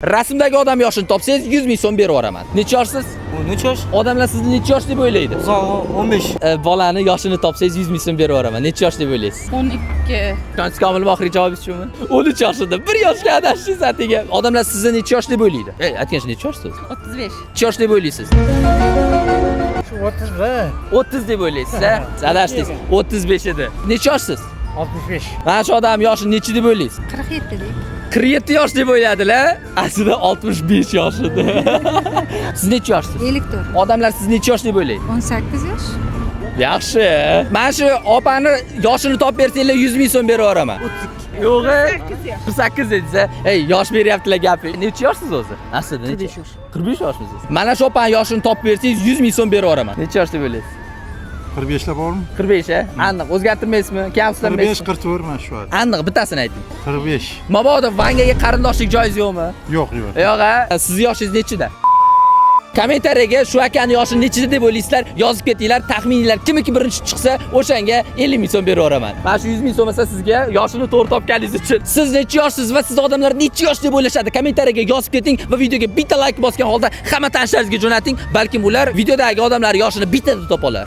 Rasmdagi odam yoshini topsangiz 100 ming so'm berib yuboraman. Necha yoshsiz? 13 yosh. Odamlar sizni necha yosh deb o'ylaydi? 15. Bolani yoshini topsangiz 100 ming so'm berib yuboraman. Necha yosh deb o'ylaysiz? 12. Ishonch komil oxiriy javobingiz shumi? 13 yoshida 1 yoshga adashdingiz atiga. Odamlar sizni necha yosh deb o'ylaydi? Aytgancha necha yoshsiz? 35. Necha yosh deb o'ylaysiz? Shu 30 30 deb o'ylaysiz, ha? Adashdingiz. 35 edi. Necha yoshsiz? 65. Mana shu odam yoshini necha deb o'ylaysiz? 47 dek. 47 yosh deb o'yladilar. Aslida 65 yosh edi. Siz necha yoshsiz? 54. Odamlar sizni necha yosh deb o'ylaydi? 18 yosh. Yaxshi. Mana shu opani yoshini topib bersanglar 100 ming so'm berib yuboraman. 32. Yo'q, 48 dedingiz. Ey, yosh beryaptilar gapi. Necha yoshsiz o'zi? Aslida necha? 45 yosh. 45 yoshmisiz? Mana shu opani yoshini topib bersangiz 100 ming so'm berib yuboraman. Necha yosh deb o'ylaysiz? 45 lar bormi? 45 a? Aniq o'zgartirmaysizmi? Kamsitmaysizmi? 45 44 mana shu vaqt. Aniq bittasini ayting. 45. Mabodo Vangaga qarindoshlik joyiz yo'qmi? Yo'q, yo'q. Yo'q a? Sizni yoshingiz nechida? Kommentariyaga shu akani yoshi nechida deb o'ylaysizlar, yozib ketinglar. Taxmininglar kimiki birinchi chiqsa, o'shanga 50 ming so'm berib yuboraman. Mana shu 100 ming so'm esa sizga yoshini to'g'ri topganingiz uchun. Siz necha yoshsiz va siz odamlar necha yosh deb o'ylashadi? Kommentariyaga yozib keting va videoga bitta like bosgan holda hamma tanishlaringizga jo'nating. Balkim ular videodagi odamlar yoshini bittada topa olar.